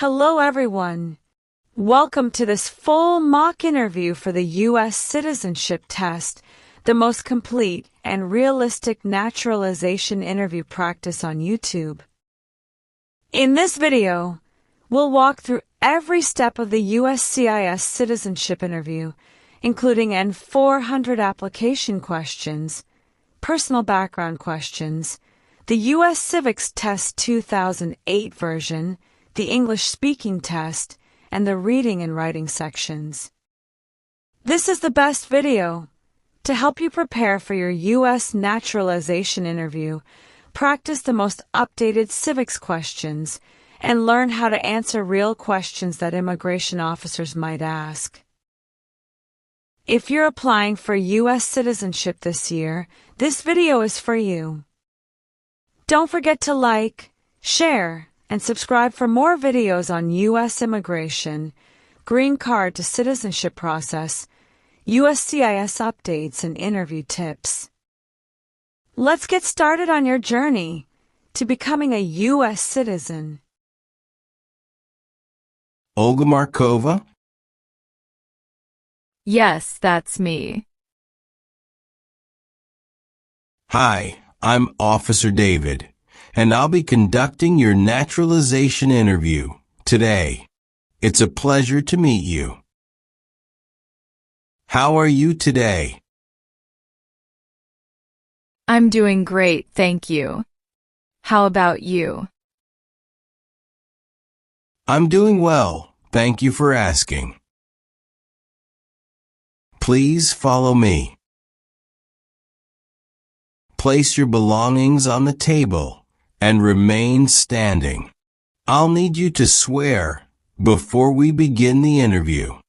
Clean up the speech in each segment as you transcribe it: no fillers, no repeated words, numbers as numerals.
Hello everyone. Welcome to this full mock interview for the U.S. Citizenship Test, the most complete and realistic naturalization interview practice on YouTube. In this video, we'll walk through every step of the USCIS citizenship interview, including N400 application questions, personal background questions, the U.S. Civics Test 2008 version, the English speaking test, and the reading and writing sections. This is the best video to help you prepare for your U.S. naturalization interview, practice the most updated civics questions, and learn how to answer real questions that immigration officers might ask. If you're applying for U.S. citizenship this year, this video is for you. Don't forget to like, share, and subscribe for more videos on U.S. immigration, green card to citizenship process, USCIS updates, and interview tips. Let's get started on your journey to becoming a U.S. citizen. Olga Markova? Yes, that's me. Hi, I'm Officer David, and I'll be conducting your naturalization interview today. It's a pleasure to meet you. How are you today? I'm doing great, thank you. How about you? I'm doing well, thank you for asking. Please follow me. Place your belongings on the table and remain standing. I'll need you to swear before we begin the interview.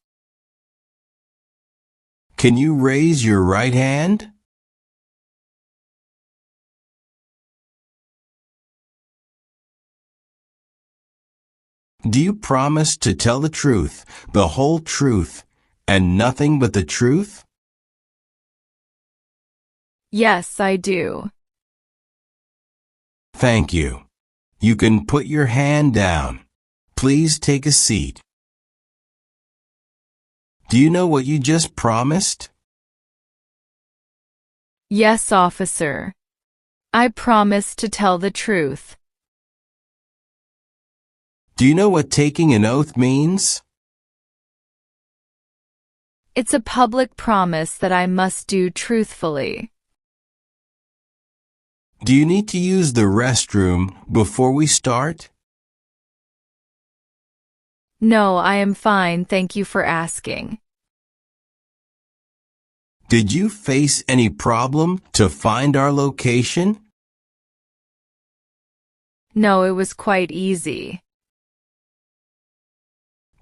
Can you raise your right hand? Do you promise to tell the truth, the whole truth, and nothing but the truth? Yes, I do. Thank you. You can put your hand down. Please take a seat. Do you know what you just promised? Yes, officer. I promise to tell the truth. Do you know what taking an oath means? It's a public promise that I must do truthfully. Do you need to use the restroom before we start? No, I am fine, thank you for asking. Did you face any problem to find our location? No, it was quite easy.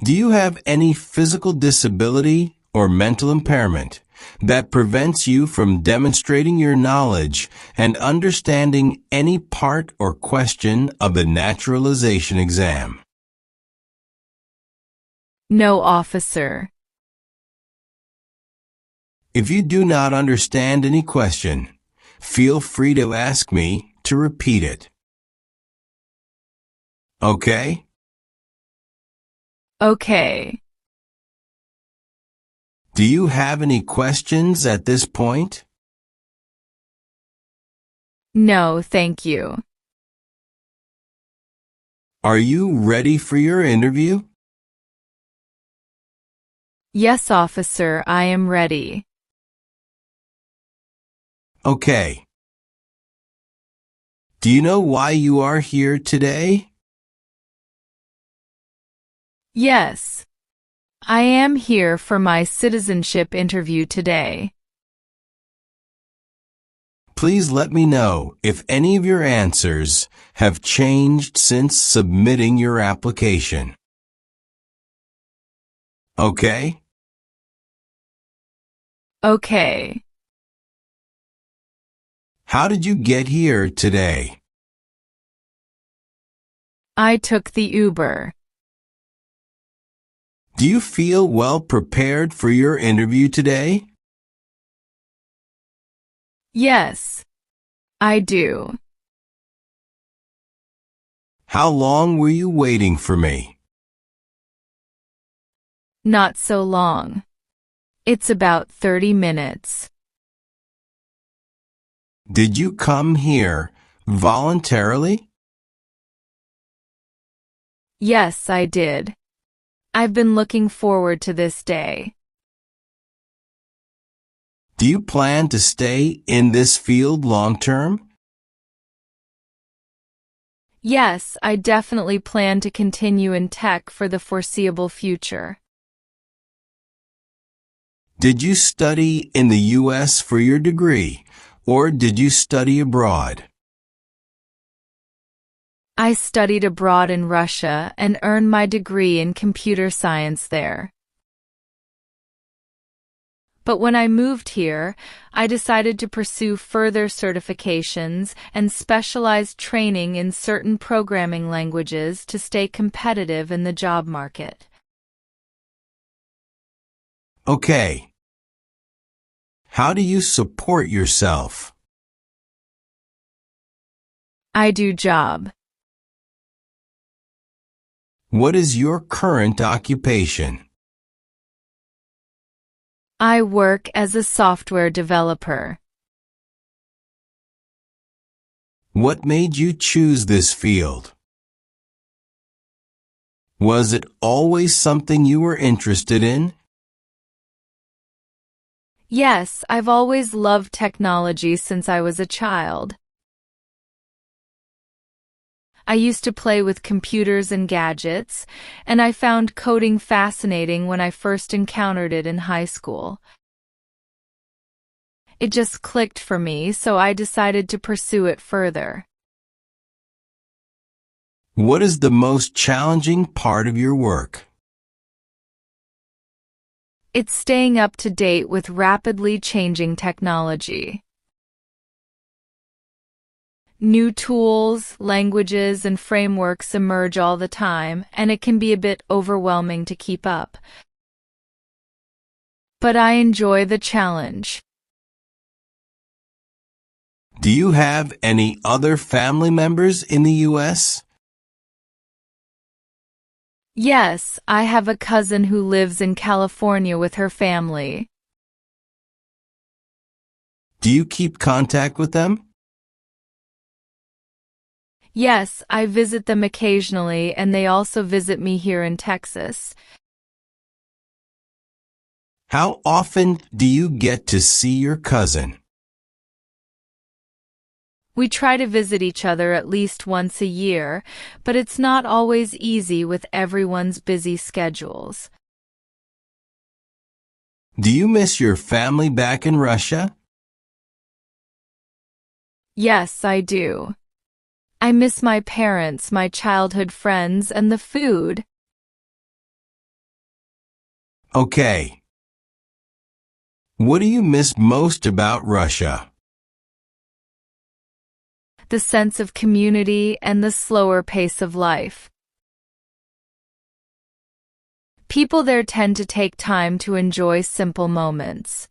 Do you have any physical disability or mental impairment that prevents you from demonstrating your knowledge and understanding any part or question of the naturalization exam? No, officer. If you do not understand any question, feel free to ask me to repeat it. Okay? Okay. Do you have any questions at this point? No, thank you. Are you ready for your interview? Yes, officer, I am ready. Okay. Do you know why you are here today? Yes. I am here for my citizenship interview today. Please let me know if any of your answers have changed since submitting your application. Okay? Okay. How did you get here today? I took the Uber. Do you feel well prepared for your interview today? Yes, I do. How long were you waiting for me? Not so long. It's about 30 minutes. Did you come here voluntarily? Yes, I did. I've been looking forward to this day. Do you plan to stay in this field long term? Yes, I definitely plan to continue in tech for the foreseeable future. Did you study in the U.S. for your degree, or did you study abroad? I studied abroad in Russia and earned my degree in computer science there. But when I moved here, I decided to pursue further certifications and specialized training in certain programming languages to stay competitive in the job market. Okay. How do you support yourself? I do job. What is your current occupation? I work as a software developer. What made you choose this field? Was it always something you were interested in? Yes, I've always loved technology since I was a child. I used to play with computers and gadgets, and I found coding fascinating when I first encountered it in high school. It just clicked for me, so I decided to pursue it further. What is the most challenging part of your work? It's staying up to date with rapidly changing technology. New tools, languages, and frameworks emerge all the time, and it can be a bit overwhelming to keep up. But I enjoy the challenge. Do you have any other family members in the U.S.? Yes, I have a cousin who lives in California with her family. Do you keep contact with them? Yes, I visit them occasionally, and they also visit me here in Texas. How often do you get to see your cousin? We try to visit each other at least once a year, but it's not always easy with everyone's busy schedules. Do you miss your family back in Russia? Yes, I do. I miss my parents, my childhood friends, and the food. Okay. What do you miss most about Russia? The sense of community and the slower pace of life. People there tend to take time to enjoy simple moments.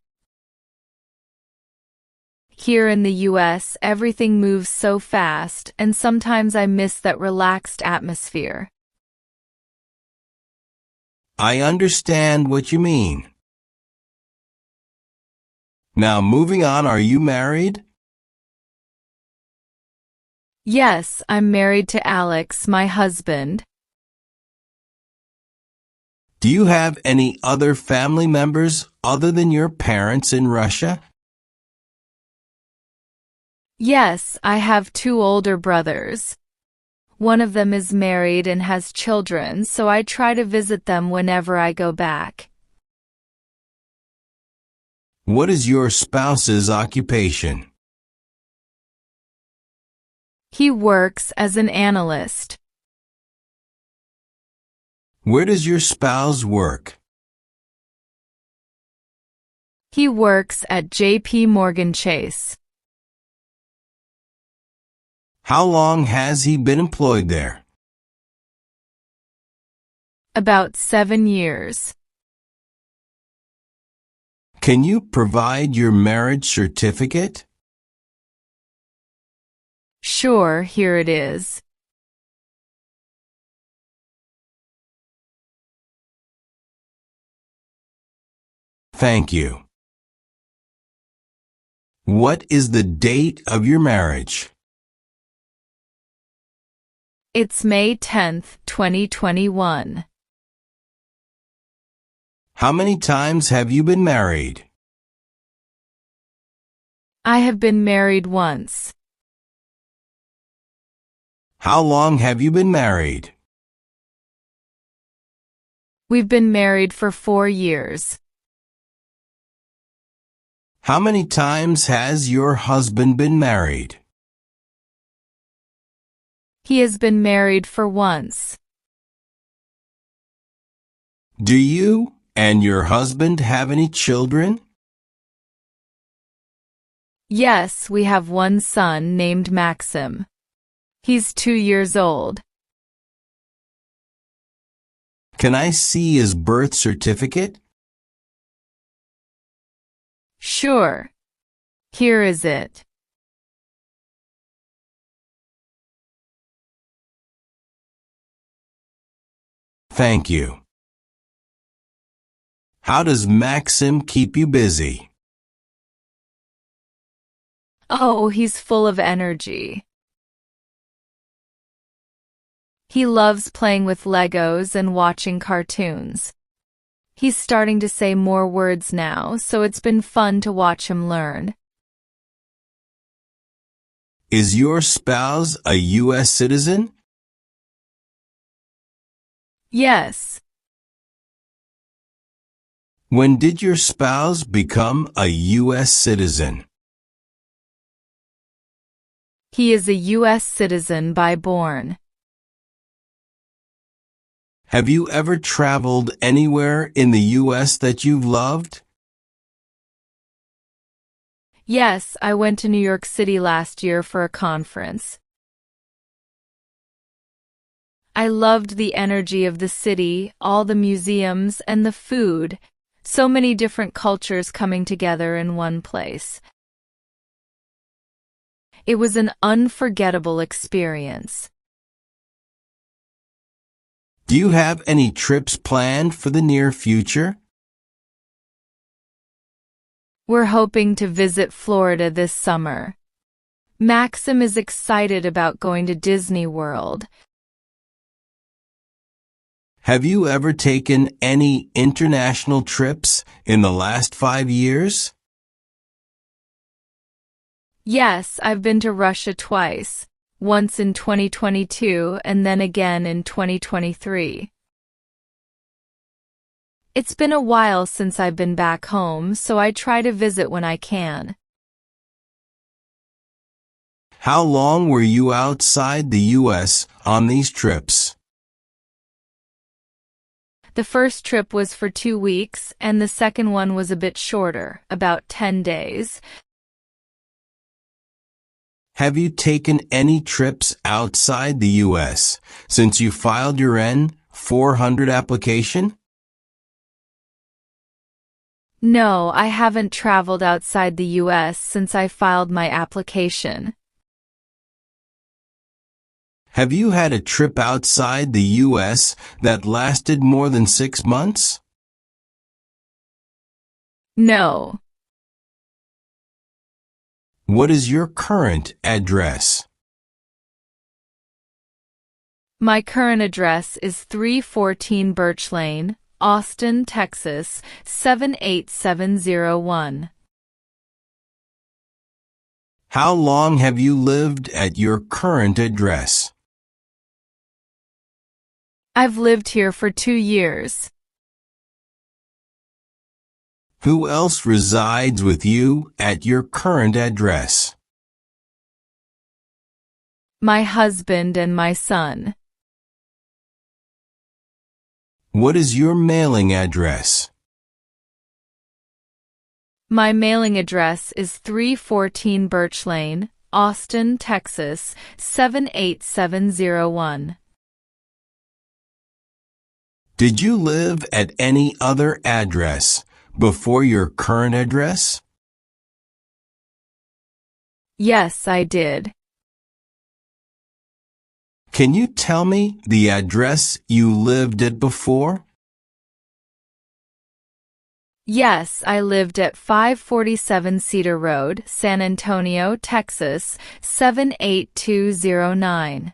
Here in the US, everything moves so fast, and sometimes I miss that relaxed atmosphere. I understand what you mean. Now, moving on, are you married? Yes, I'm married to Alex, my husband. Do you have any other family members other than your parents in Russia? Yes, I have 2 older brothers. One of them is married and has children, so I try to visit them whenever I go back. What is your spouse's occupation? He works as an analyst. Where does your spouse work? He works at J.P. Morgan Chase. How long has he been employed there? About 7 years. Can you provide your marriage certificate? Sure, here it is. Thank you. What is the date of your marriage? It's May 10th, 2021. How many times have you been married? I have been married once. How long have you been married? We've been married for 4 years. How many times has your husband been married? He has been married for once. Do you and your husband have any children? Yes, we have one son named Maxim. He's 2 years old. Can I see his birth certificate? Sure. Here is it. Thank you. How does Maxim keep you busy? Oh, he's full of energy. He loves playing with Legos and watching cartoons. He's starting to say more words now, so it's been fun to watch him learn. Is your spouse a U.S. citizen? Yes. When did your spouse become a U.S. citizen? He is a U.S. citizen by born. Have you ever traveled anywhere in the U.S. that you've loved? Yes, I went to New York City last year for a conference. I loved the energy of the city, all the museums, and the food. So many different cultures coming together in one place. It was an unforgettable experience. Do you have any trips planned for the near future? We're hoping to visit Florida this summer. Maxim is excited about going to Disney World. Have you ever taken any international trips in the last 5 years? Yes, I've been to Russia twice, once in 2022 and then again in 2023. It's been a while since I've been back home, so I try to visit when I can. How long were you outside the U.S. on these trips? The first trip was for 2 weeks, and the second one was a bit shorter, about 10 days. Have you taken any trips outside the U.S. since you filed your N400 application? No, I haven't traveled outside the U.S. since I filed my application. Have you had a trip outside the U.S. that lasted more than 6 months? No. What is your current address? My current address is 314 Birch Lane, Austin, Texas, 78701. How long have you lived at your current address? I've lived here for 2 years. Who else resides with you at your current address? My husband and my son. What is your mailing address? My mailing address is 314 Birch Lane, Austin, Texas, 78701. Did you live at any other address before your current address? Yes, I did. Can you tell me the address you lived at before? Yes, I lived at 547 Cedar Road, San Antonio, Texas, 78209.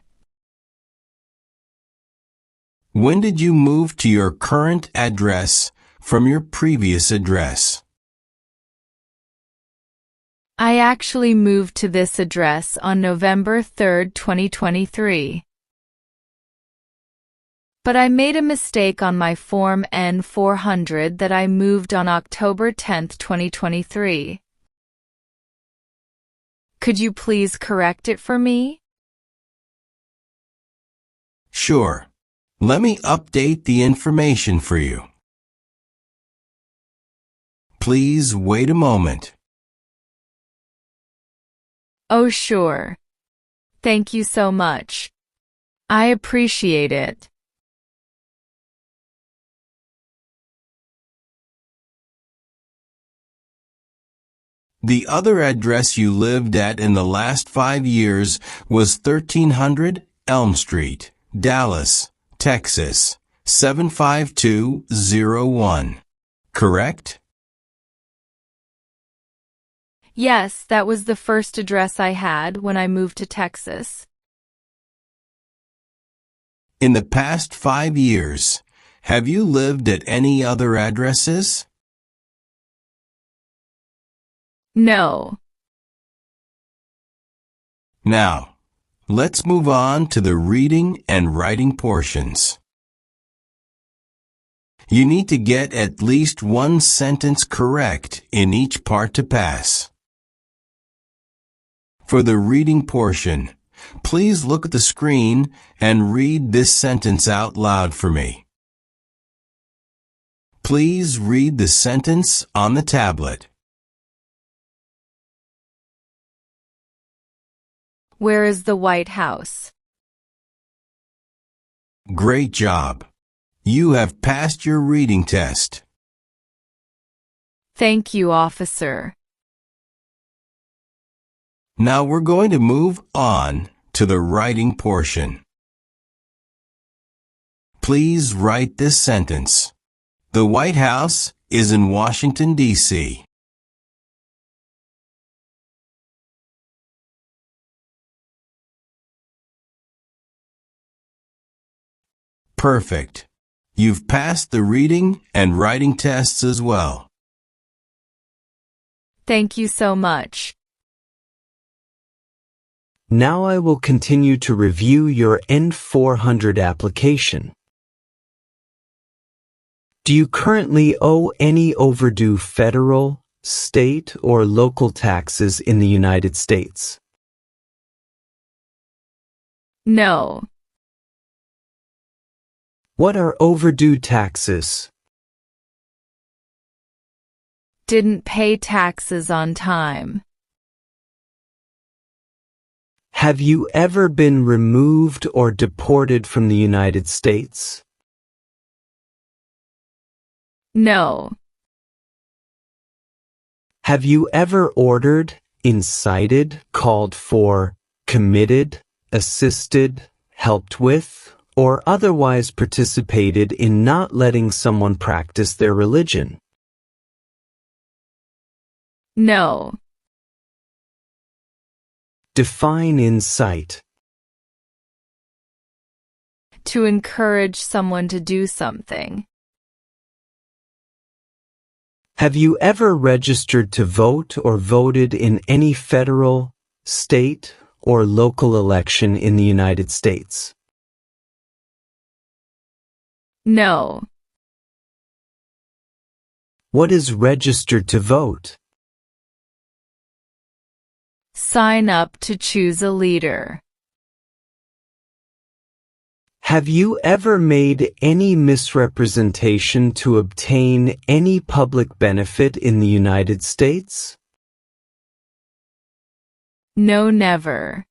When did you move to your current address from your previous address? I actually moved to this address on November 3, 2023. But I made a mistake on my Form N400 that I moved on October 10, 2023. Could you please correct it for me? Sure. Let me update the information for you. Please wait a moment. Oh, sure. Thank you so much. I appreciate it. The other address you lived at in the last 5 years was 1300 Elm Street, Dallas, Texas, 75201. Correct? Yes, that was the first address I had when I moved to Texas. In the past 5 years, have you lived at any other addresses? No. Now, let's move on to the reading and writing portions. You need to get at least one sentence correct in each part to pass. For the reading portion, please look at the screen and read this sentence out loud for me. Please read the sentence on the tablet. Where is the White House? Great job. You have passed your reading test. Thank you, officer. Now we're going to move on to the writing portion. Please write this sentence. The White House is in Washington, D.C. Perfect. You've passed the reading and writing tests as well. Thank you so much. Now I will continue to review your N400 application. Do you currently owe any overdue federal, state, or local taxes in the United States? No. What are overdue taxes? Didn't pay taxes on time. Have you ever been removed or deported from the United States? No. Have you ever ordered, incited, called for, committed, assisted, helped with, or otherwise participated in not letting someone practice their religion? No. Define incite. To encourage someone to do something. Have you ever registered to vote or voted in any federal, state, or local election in the United States? No. What is registered to vote? Sign up to choose a leader. Have you ever made any misrepresentation to obtain any public benefit in the United States? No, never.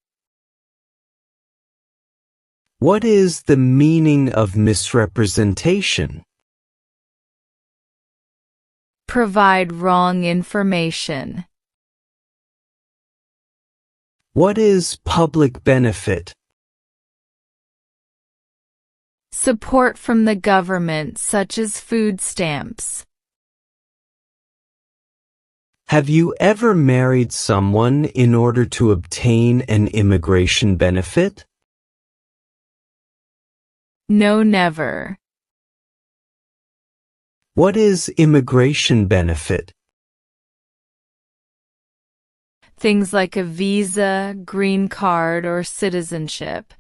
What is the meaning of misrepresentation? Provide wrong information. What is public benefit? Support from the government such as food stamps. Have you ever married someone in order to obtain an immigration benefit? No, never. What is immigration benefit? Things like a visa, green card, or citizenship.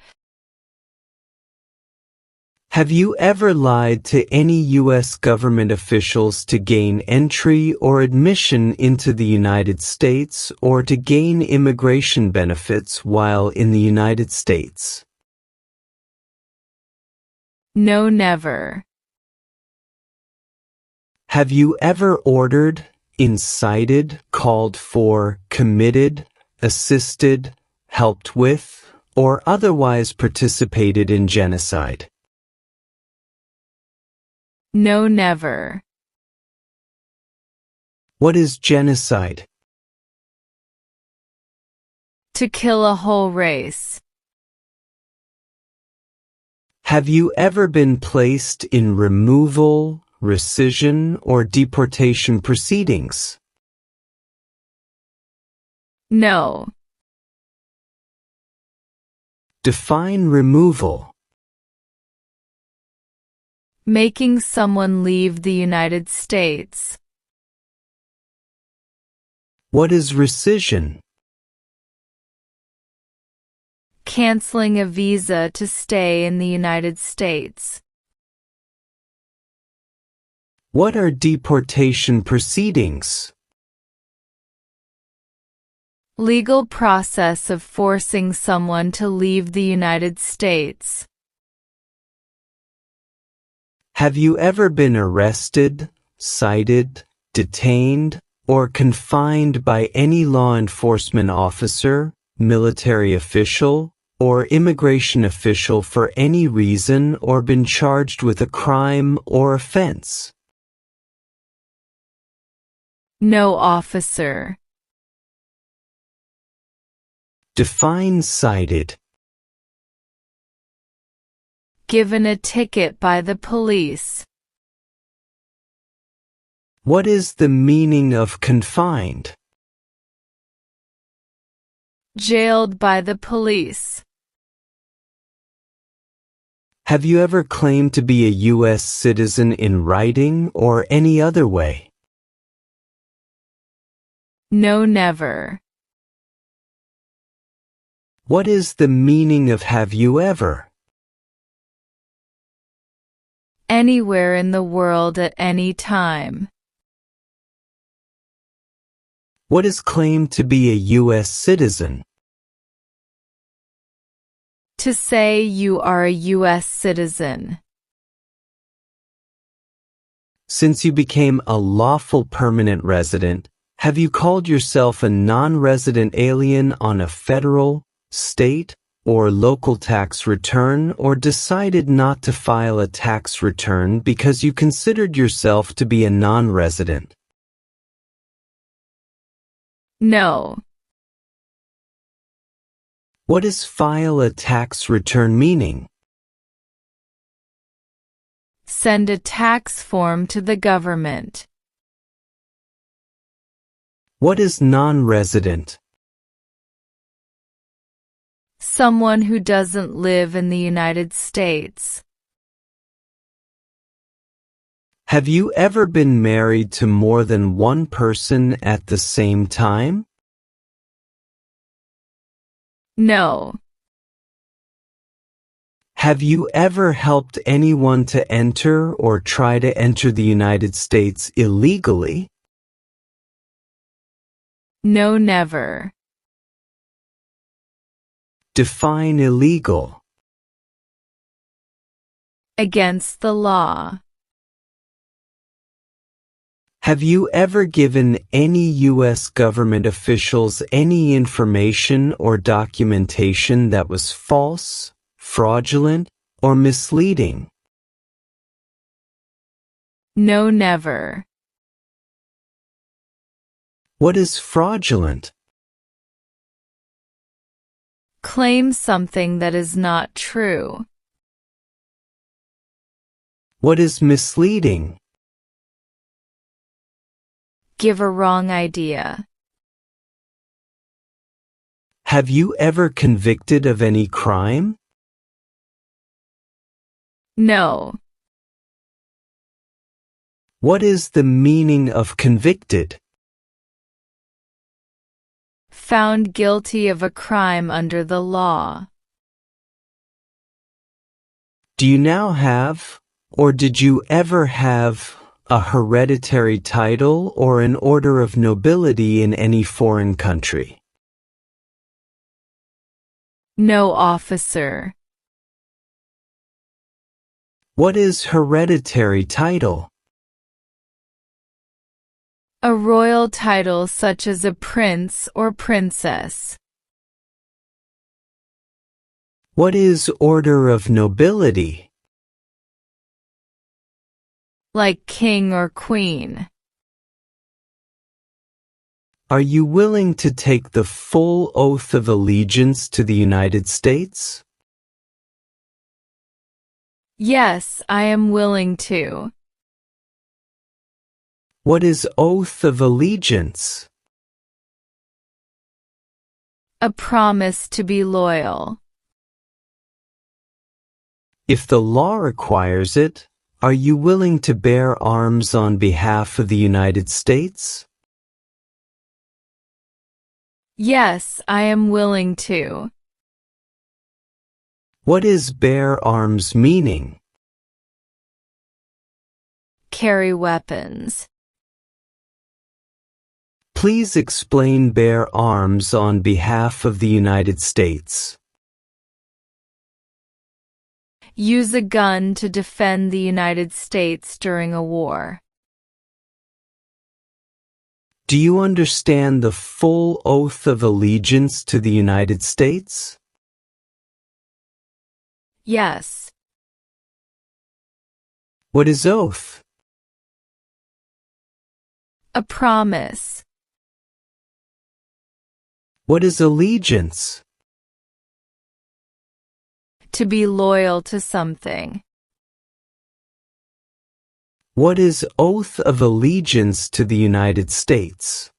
Have you ever lied to any U.S. government officials to gain entry or admission into the United States or to gain immigration benefits while in the United States? No, never. Have you ever ordered, incited, called for, committed, assisted, helped with, or otherwise participated in genocide? No, never. What is genocide? To kill a whole race. Have you ever been placed in removal, rescission, or deportation proceedings? No. Define removal. Making someone leave the United States. What is rescission? Canceling a visa to stay in the United States. What are deportation proceedings? Legal process of forcing someone to leave the United States. Have you ever been arrested, cited, detained, or confined by any law enforcement officer, military official, or immigration official for any reason or been charged with a crime or offense? No, officer. Define cited. Given a ticket by the police. What is the meaning of confined? Jailed by the police. Have you ever claimed to be a U.S. citizen in writing or any other way? No, never. What is the meaning of have you ever? Anywhere in the world at any time. What is claimed to be a U.S. citizen? To say you are a U.S. citizen. Since you became a lawful permanent resident, have you called yourself a non-resident alien on a federal, state, or local tax return or decided not to file a tax return because you considered yourself to be a non-resident? No. What is file a tax return meaning? Send a tax form to the government. What is non-resident? Someone who doesn't live in the United States. Have you ever been married to more than one person at the same time? No. Have you ever helped anyone to enter or try to enter the United States illegally? No, never. Define illegal. Against the law. Have you ever given any U.S. government officials any information or documentation that was false, fraudulent, or misleading? No, never. What is fraudulent? Claim something that is not true. What is misleading? Give a wrong idea. Have you ever convicted of any crime? No. What is the meaning of convicted? Found guilty of a crime under the law. Do you now have, or did you ever have, a hereditary title or an order of nobility in any foreign country? No, officer. What is hereditary title? A royal title such as a prince or princess. What is order of nobility? Like king or queen. Are you willing to take the full oath of allegiance to the United States? Yes, I am willing to. What is oath of allegiance? A promise to be loyal. If the law requires it, are you willing to bear arms on behalf of the United States? Yes, I am willing to. What is bear arms meaning? Carry weapons. Please explain bear arms on behalf of the United States. Use a gun to defend the United States during a war. Do you understand the full oath of allegiance to the United States? Yes. What is oath? A promise. What is allegiance? To be loyal to something. What is oath of allegiance to the United States?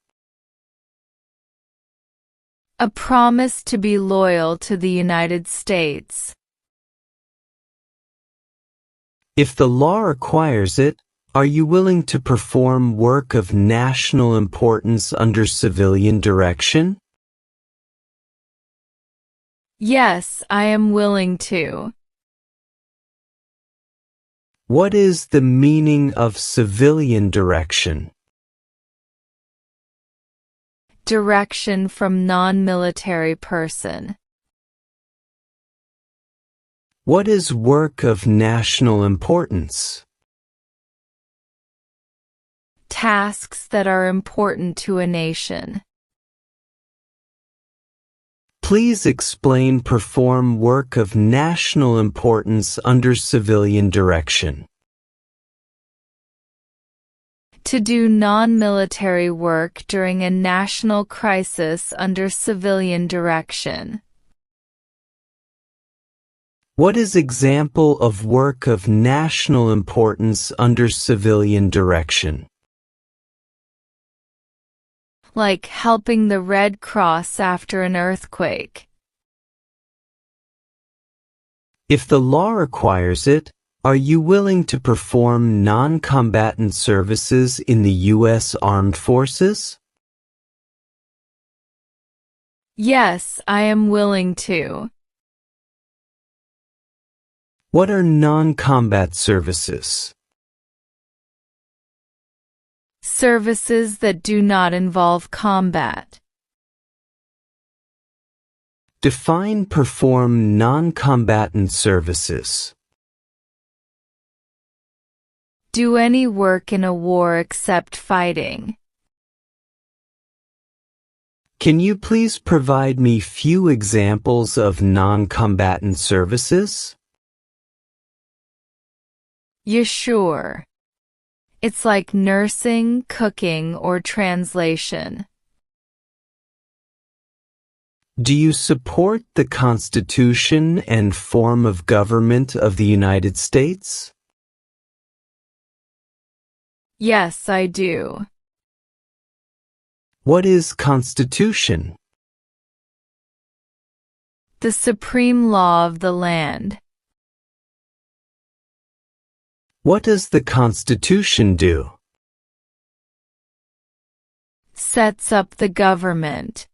A promise to be loyal to the United States. If the law requires it, are you willing to perform work of national importance under civilian direction? Yes, I am willing to. What is the meaning of civilian direction? Direction from non-military person. What is work of national importance? Tasks that are important to a nation. Please explain perform work of national importance under civilian direction. To do non-military work during a national crisis under civilian direction. What is example of work of national importance under civilian direction? Like helping the Red Cross after an earthquake. If the law requires it, are you willing to perform non-combatant services in the U.S. Armed Forces? Yes, I am willing to. What are non-combat services? Services that do not involve combat. Define perform non-combatant services. Do any work in a war except fighting. Can you please provide me few examples of non-combatant services? You sure? It's like nursing, cooking, or translation. Do you support the Constitution and form of government of the United States? Yes, I do. What is Constitution? The supreme law of the land. What does the Constitution do? Sets up the government.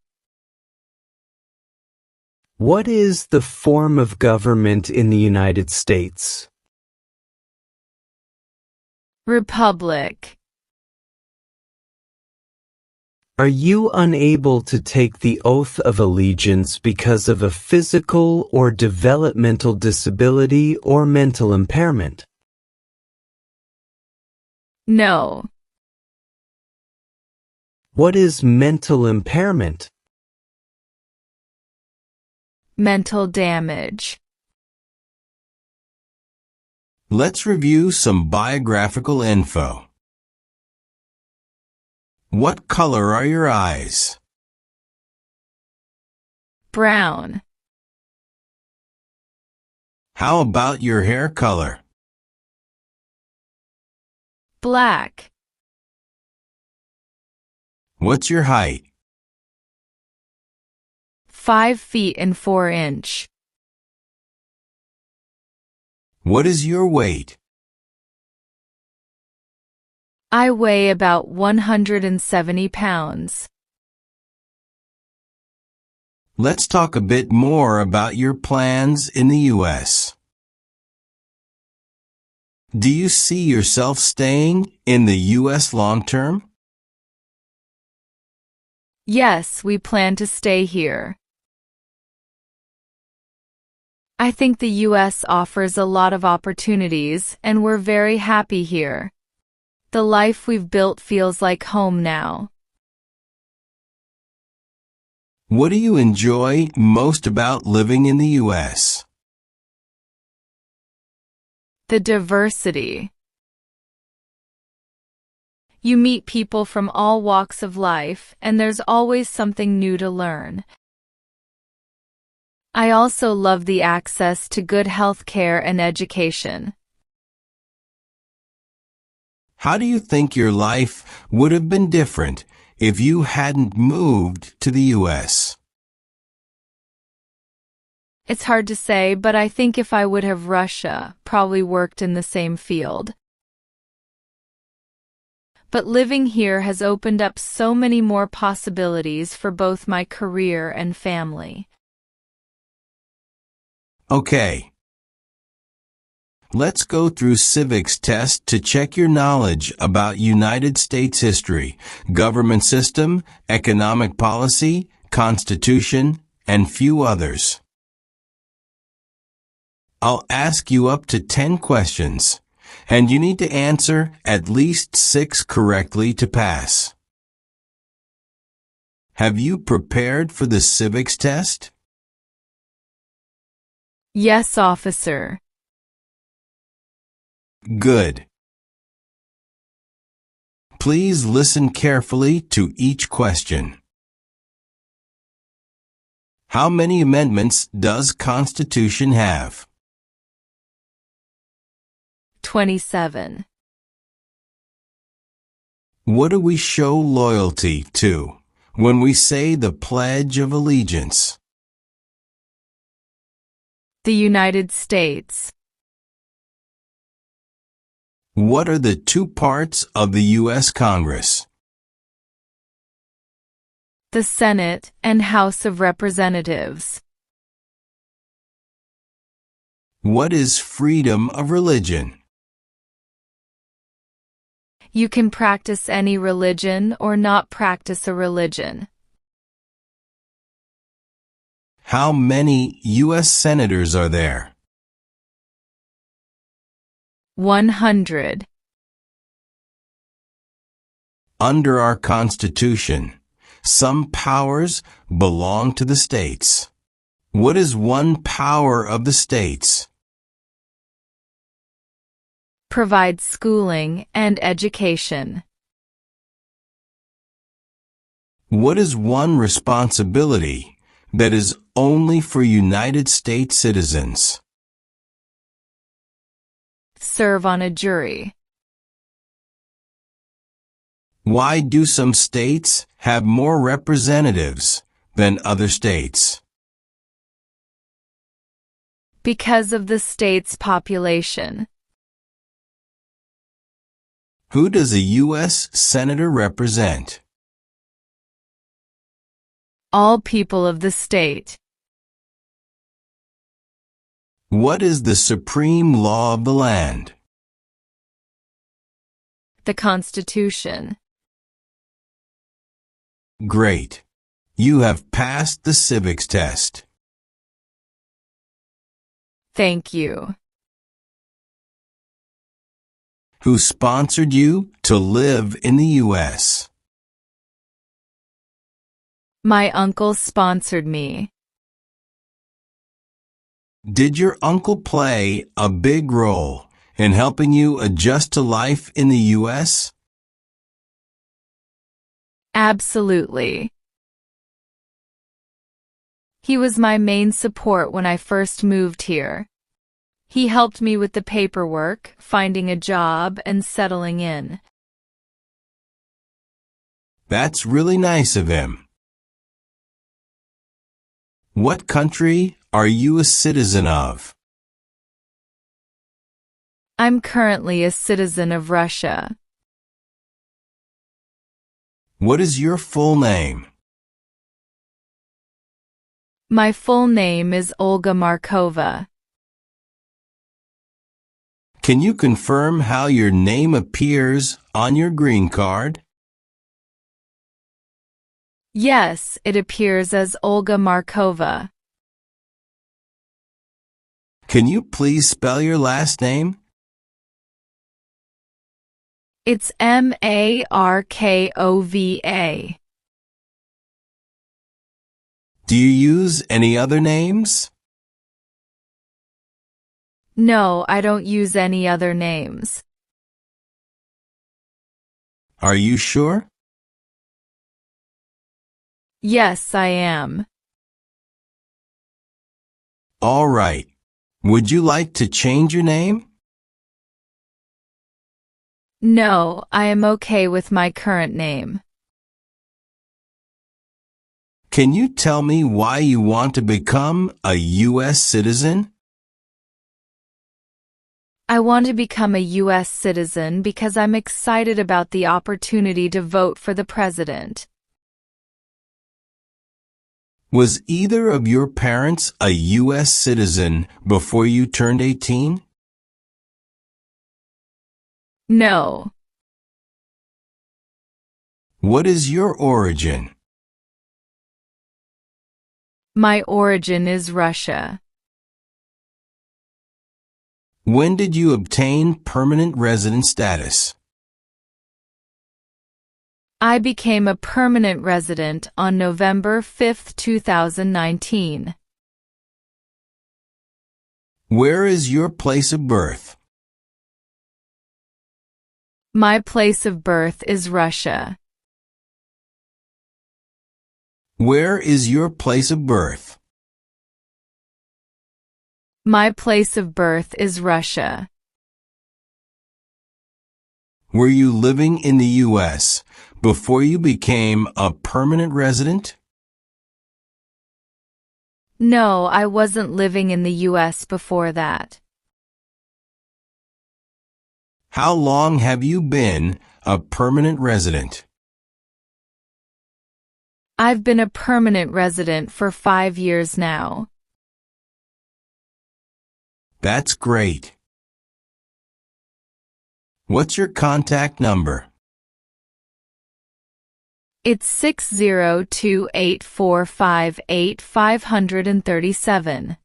What is the form of government in the United States? Republic. Are you unable to take the oath of allegiance because of a physical or developmental disability or mental impairment? No. What is mental impairment? Mental damage. Let's review some biographical info. What color are your eyes? Brown. How about your hair color? Black. What's your height? 5 feet and 4 inches. What is your weight? I weigh about 170 pounds. Let's talk a bit more about your plans in the U.S. Do you see yourself staying in the U.S. long term? Yes, we plan to stay here. I think the U.S. offers a lot of opportunities, and we're very happy here. The life we've built feels like home now. What do you enjoy most about living in the U.S.? The diversity. You meet people from all walks of life, and there's always something new to learn. I also love the access to good health care and education. How do you think your life would have been different if you hadn't moved to the U.S.? It's hard to say, but I think if I would have probably worked in the same field. But living here has opened up so many more possibilities for both my career and family. Okay. Let's go through civics test to check your knowledge about United States history, government system, economic policy, constitution, and few others. I'll ask you up to 10 questions, and you need to answer at least 6 correctly to pass. Have you prepared for the civics test? Yes, officer. Good. Please listen carefully to each question. How many amendments does Constitution have? 27. What do we show loyalty to when we say the Pledge of Allegiance? The United States. What are the 2 parts of the U.S. Congress? The Senate and House of Representatives. What is freedom of religion? You can practice any religion or not practice a religion. How many U.S. senators are there? 100. Under our Constitution, some powers belong to the states. What is one power of the states? Provide schooling and education. What is one responsibility that is only for United States citizens? Serve on a jury. Why do some states have more representatives than other states? Because of the state's population. Who does a U.S. Senator represent? All people of the state. What is the supreme law of the land? The Constitution. Great. You have passed the civics test. Thank you. Who sponsored you to live in the U.S.? My uncle sponsored me. Did your uncle play a big role in helping you adjust to life in the U.S.? Absolutely. He was my main support when I first moved here. He helped me with the paperwork, finding a job, and settling in. That's really nice of him. What country are you a citizen of? I'm currently a citizen of Russia. What is your full name? My full name is Olga Markova. Can you confirm how your name appears on your green card? Yes, it appears as Olga Markova. Can you please spell your last name? It's Markova. Do you use any other names? No, I don't use any other names. Are you sure? Yes, I am. All right. Would you like to change your name? No, I am okay with my current name. Can you tell me why you want to become a U.S. citizen? I want to become a U.S. citizen because I'm excited about the opportunity to vote for the president. Was either of your parents a U.S. citizen before you turned 18? No. What is your origin? My origin is Russia. When did you obtain permanent resident status? I became a permanent resident on November 5, 2019. Where is your place of birth? My place of birth is Russia. Where is your place of birth? My place of birth is Russia. Were you living in the U.S. before you became a permanent resident? No, I wasn't living in the U.S. before that. How long have you been a permanent resident? I've been a permanent resident for 5 years now. That's great. What's your contact number? It's 602-845-8537.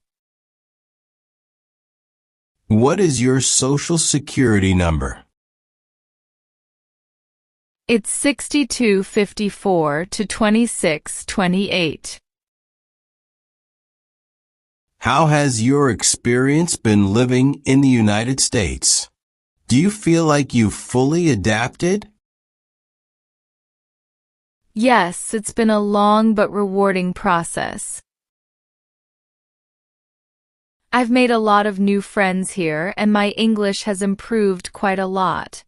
What is your social security number? It's 6254 to 2628. How has your experience been living in the United States? Do you feel like you've fully adapted? Yes, it's been a long but rewarding process. I've made a lot of new friends here, and my English has improved quite a lot.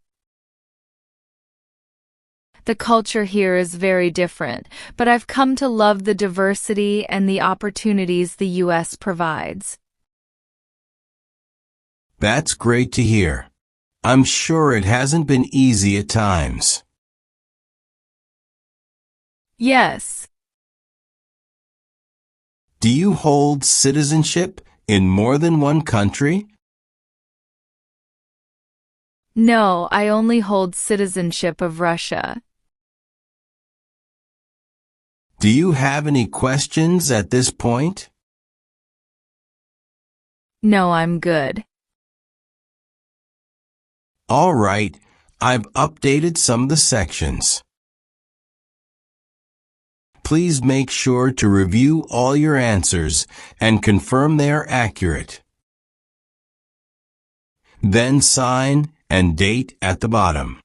The culture here is very different, but I've come to love the diversity and the opportunities the U.S. provides. That's great to hear. I'm sure it hasn't been easy at times. Yes. Do you hold citizenship in more than one country? No, I only hold citizenship of Russia. Do you have any questions at this point? No, I'm good. All right, I've updated some of the sections. Please make sure to review all your answers and confirm they are accurate. Then sign and date at the bottom.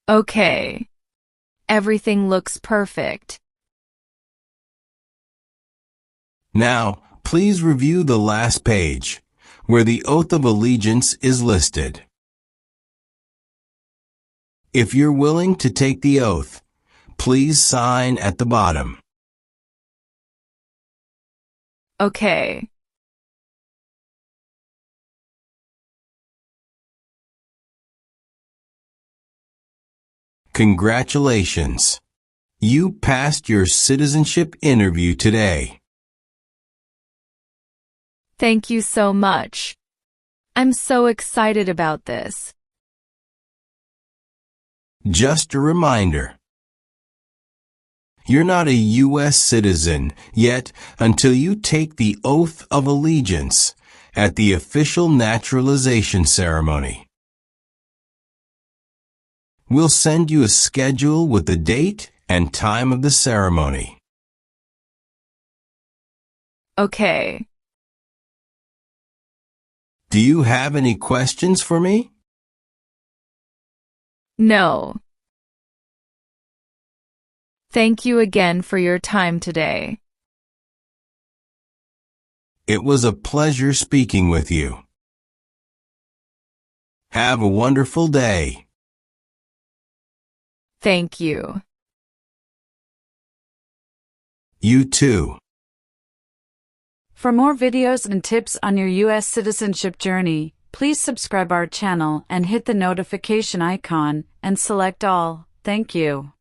Okay. Everything looks perfect. Now, please review the last page, where the oath of allegiance is listed. If you're willing to take the oath, please sign at the bottom. Okay. Congratulations! You passed your citizenship interview today. Thank you so much. I'm so excited about this. Just a reminder. You're not a U.S. citizen yet until you take the oath of allegiance at the official naturalization ceremony. We'll send you a schedule with the date and time of the ceremony. Okay. Do you have any questions for me? No. Thank you again for your time today. It was a pleasure speaking with you. Have a wonderful day. Thank you. You too. For more videos and tips on your U.S. citizenship journey, please subscribe our channel and hit the notification icon and select all. Thank you.